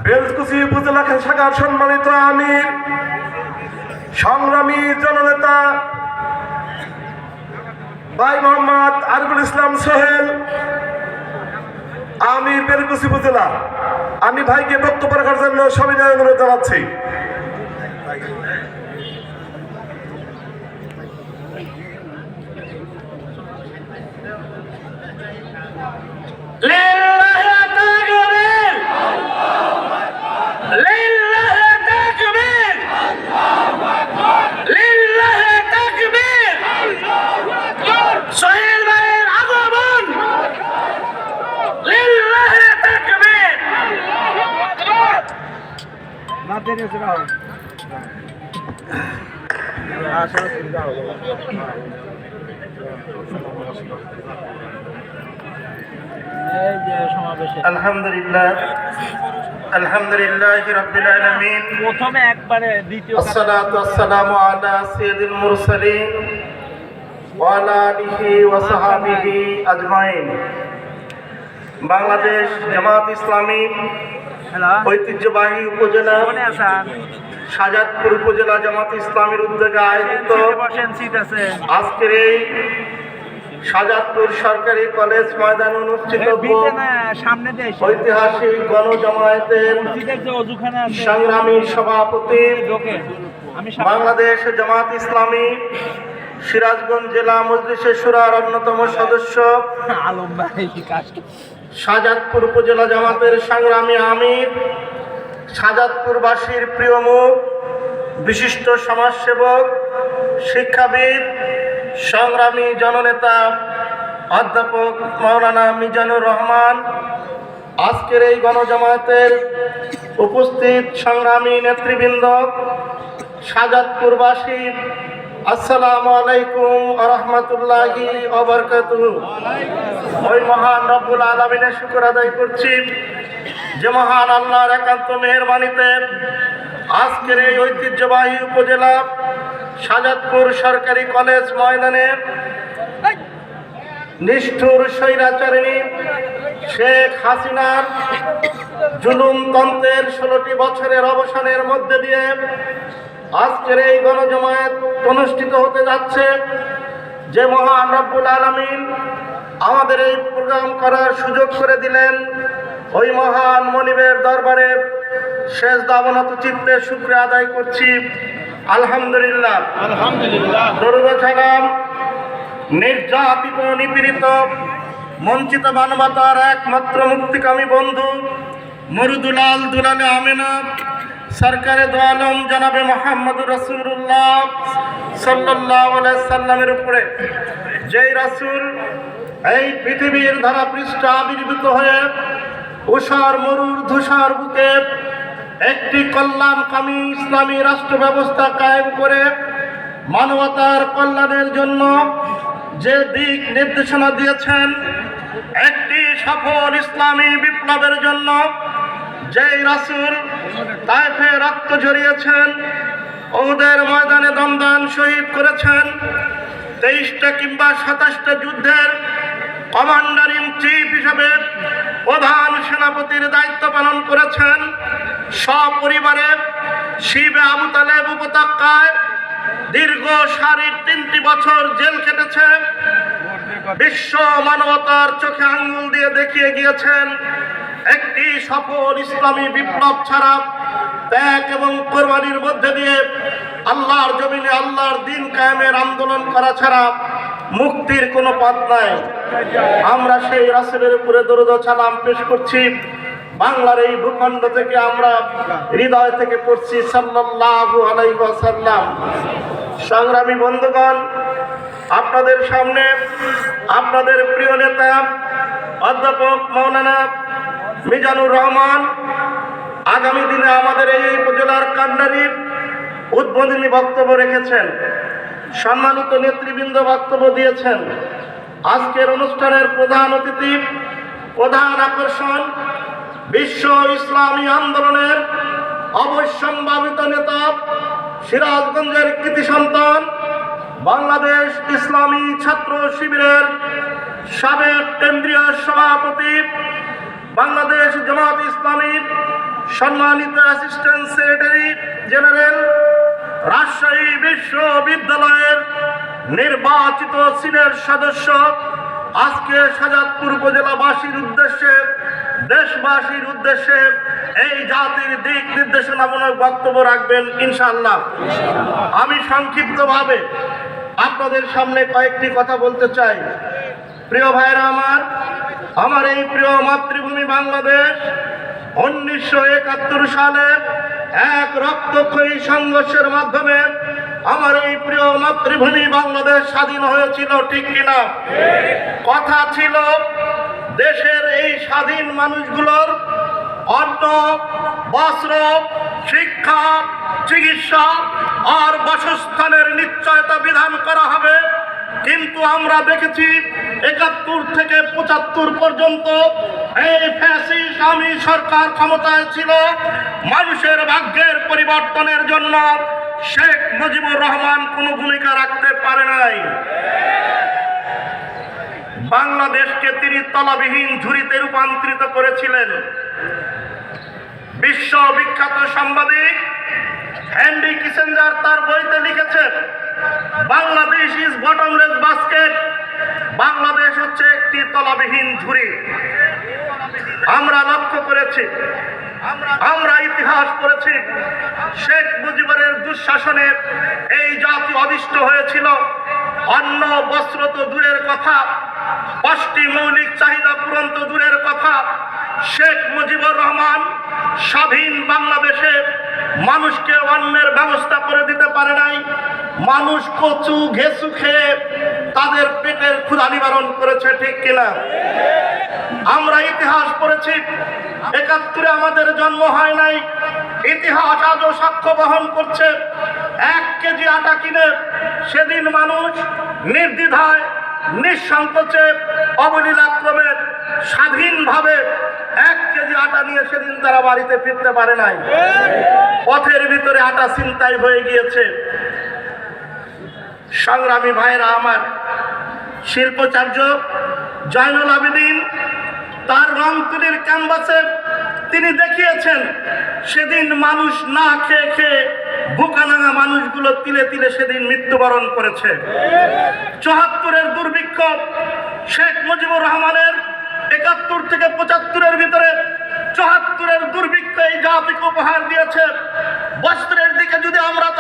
বেলকুচি উপজেলা শাখার সম্মানিত আমির, সংগ্রামী জননেতা ভাই মোহাম্মদ আরিফুল ইসলাম সোহেল, আমি বেলকুচি উপজেলা, আমি ভাইকে বক্তব্য রাখার জন্য সবিনয় অনুরোধ জানাচ্ছি। আলহামদুলিল্লাহ আলহামদুলিল্লাহি রাব্বিল আলামিন, প্রথমে একবারে দ্বিতীয় আসসালাতু ওয়াসসালামু আলা সাইয়্যিদিল মুরসালিন ওয়া আলা আলিহি ওয়া সাহবিহি আজমাইন। বাংলাদেশ জামাত ইসলামী ঐতিহ্যবাহী উপজেলা শাহজাদপুর উপজেলা জামাত ইসলামীর উদ্যোগে আয়োজিত আজকের এই শাহজাদপুর সরকারি কলেজ ময়দানে অনুষ্ঠিত ঐতিহাসিক গণজামায়াতের সংগ্রামী সভাপতি, বাংলাদেশ জামাত ইসলামী সিরাজগঞ্জ জেলা মজলিসে শুরার অন্যতম সদস্য, শাহজাদপুর উপজেলা জামাতের সংগ্রামী আমির, শাহজাদপুরবাসীর প্রিয় মুখ, বিশিষ্ট সমাজসেবক, শিক্ষাবিদ, সংগ্রামী জননেতা অধ্যাপক মাওলানা মিজানুর রহমান, আজকের এই গণজামায়াতের উপস্থিত সংগ্রামী নেতৃবৃন্দ, শাহজাদপুরবাসী, আসসালামু আলাইকুম ওয়া রাহমাতুল্লাহি ওয়া বারাকাতুহু। ওই মহান রব্বুল আলামিনের শুকর আদায় করছি যে মহান আল্লাহর একান্ত মেহেরবানিতে আজকের এই ঐতিহ্যবাহী উপজেলা শাহজাদপুর সরকারি কলেজ ময়দানে নিষ্ঠুর স্বৈরাচারিণী শেখ হাসিনার জুলুমতন্ত্রের 16টি বছরের অবসানের মধ্যে দিয়ে আজকের এই গণজামায়াত অনুষ্ঠিত হতে যাচ্ছে। যে মহান রব্বুল আলামিন আমাদের এই প্রোগ্রাম করার সুযোগ করে দিলেন, ওই মহান মনিবের দরবারে শেষ দাবনত চিত্তে শুকরিয়া আদায় করছি। আলহামদুলিল্লাহ আলহামদুলিল্লাহ। দরুদ ও সালাম নির্যাতিত, নিপীড়িত, বঞ্চিত মানবতার একমাত্র মুক্তিকামী বন্ধু মরুদুলাল দুলালে আমিনা সরকারে দো আলম জনাবে মুহাম্মদুর রাসূলুল্লাহ সাল্লাল্লাহু আলাইহি সাল্লামের উপরে, যেই রাসূল এই পৃথিবীর ধারাপৃষ্ঠে আবির্ভূত হয়ে উষার মরুর ধূসর বুকে একটি কল্যাণকামী ইসলামী রাষ্ট্র ব্যবস্থা কায়েম করে মানবতার কল্যাণের জন্য যে দিক নির্দেশনা দিয়েছেন, একটি সফল ইসলামী বিপ্লবের জন্য যেই রাসূল তায়েফে রক্ত ঝরিয়েছেন, উহুদের ময়দানে দমদান শহীদ করেছেন, 23টা কিংবা 27টা যুদ্ধের কমান্ডার ইন চিফ হিসেবে প্রধান সেনাপতির দায়িত্ব পালন করেছেন, সপরিবারে শিবে আবু তালেব উপত্যকায় দীর্ঘ 3.5 বছর জেল কেটেছে, বিশ্ব মানবতার চোখে আঙ্গুল দিয়ে দেখিয়ে গিয়েছেন একটি সফল ইসলামী বিপ্লব ছাড়া, ত্যাগ এবং কোরবানির মধ্যে দিয়ে আল্লাহর জমিনে আল্লাহর দ্বীন কায়েমের আন্দোলন করা ছাড়া মুক্তির কোনো পথ নাই। আমরা সেই রাসূলের উপরে দরুদ ও সালাম পেশ করছি। বাংলার এই ভূখণ্ড থেকে আমরা হৃদয় থেকে পড়ছি সাল্লাল্লাহু আলাইহি ওয়াসাল্লাম। সংগ্রামী বন্ধুগণ, আপনাদের সামনে আপনাদের প্রিয় নেতা অধ্যাপক মাওলানা মিজানুর রহমান আগামী দিনে আমাদের এই উপজেলার কান্ডারি উদ্বোধনী বক্তব্য রেখেছেন। সম্মানিত নেতৃবৃন্দ বক্তব্য দিয়েছেন। আজকের অনুষ্ঠানের প্রধান অতিথি, প্রধান আকর্ষণ বিশ্ব ইসলামী আন্দোলনের অবশ্যম্ভাবিত নেতা, সিরাজগঞ্জের কৃতি সন্তান, বাংলাদেশ ইসলামী ছাত্র শিবিরের সাবেক কেন্দ্রীয় সভাপতি, বাংলাদেশ জামাত ইসলামীর সম্মানিত অ্যাসিস্ট্যান্ট সেক্রেটারি জেনারেল, রাজশাহী বিশ্ববিদ্যালয়ের নির্বাচিত সিনেট সদস্য আজকে শাহজাদপুর উপজেলাবাসীর উদ্দেশ্যে, দেশবাসীর উদ্দেশ্যে এই জাতির দিক নির্দেশনামূলক বক্তব্য রাখবেন ইনশাআল্লাহ। আমি সংক্ষিপ্তভাবে আপনাদের সামনে কয়েকটি কথা বলতে চাই। প্রিয় ভাইরা আমার এই প্রিয় মাতৃভূমি বাংলাদেশ 1971 সালে এক রক্তক্ষয়ী সংঘর্ষের মাধ্যমে আমার এই প্রিয় মাতৃভূমি বাংলাদেশ স্বাধীন হয়েছিল, ঠিক কিনা? কথা ছিল দেশের এই স্বাধীন মানুষগুলোর অন্ন, বস্ত্র, শিক্ষা, চিকিৎসা আর বাসস্থানের নিশ্চয়তা বিধান করা হবে। কিন্তু আমরা দেখেছি 71 থেকে 75 পর্যন্ত এই ফ্যাসিস্ট আওয়ামী সরকার ক্ষমতায় ছিল। মানুষের ভাগ্যের পরিবর্তনের জন্য শেখ মুজিবুর রহমান কোনো ভূমিকা রাখতে পারে নাই। বাংলাদেশকে তিনি তলাবিহীন ঝুড়িতে রূপান্তরিত করেছিলেন। বিশ্ববিখ্যাত সাংবাদিক হেনরি কিসিঞ্জার তার বইতে লিখেছেন, Bangladesh is bottomless basket. Bangladesh হচ্ছে একটি তলাবিহীন ঝুড়ি। আমরা লক্ষ্য করেছি, আমরা ইতিহাস পড়েছি, শেখ মুজিবের দুঃশাসনে এই জাতি অদিষ্ট হয়েছিল। অন্ন, বস্ত্র তো দূরের কথা, 5টি মৌলিক চাহিদা পূরণ তো দূরের কথা, শেখ মুজিবুর রহমান স্বাধীন বাংলাদেশে মানুষকে অন্নের ব্যবস্থা করে দিতে পারে নাই। মানুষ কচু ঘেঁচু খেয়ে তাদের পেটের ক্ষুধা নিবারণ করেছে, ঠিক কিনা? আমরা ইতিহাস পড়েছি, 71-এ আমাদের জন্ম হয় নাই। ইতিহাস আজও সাক্ষ্য বহন করছে। 1 কেজি আটা কিনে সেদিন মানুষ নির্দ্বিধায়, নিঃসংকোচে, অবলীলাক্রমে স্বাধীনভাবে 1 কেজি আটা নিয়ে সেদিন তারা বাড়িতে ফিরতে পারে নাই। পথের ভিতরে আটা ছিনতাই হয়ে গিয়েছে। সংগ্রামী ভাইরা আমার, শিল্পাচার্য জয়নুল আবেদিন তার রংতুলির ক্যানভাসে তিনি দেখিয়েছেন সেদিন মানুষ না খেয়ে খেয়ে বুকানাঙা মানুষগুলো তিলে তিলে সেদিন মৃত্যুবরণ করেছে। 74-এর দুর্ভিক্ষ শেখ মুজিবুর রহমানের 71 থেকে 75-এর ভিতরে 74-এর দুর্ভিক্ষ এই জাতিকে উপহার দিয়েছে। বস্ত্রের দিকে যদি আমরা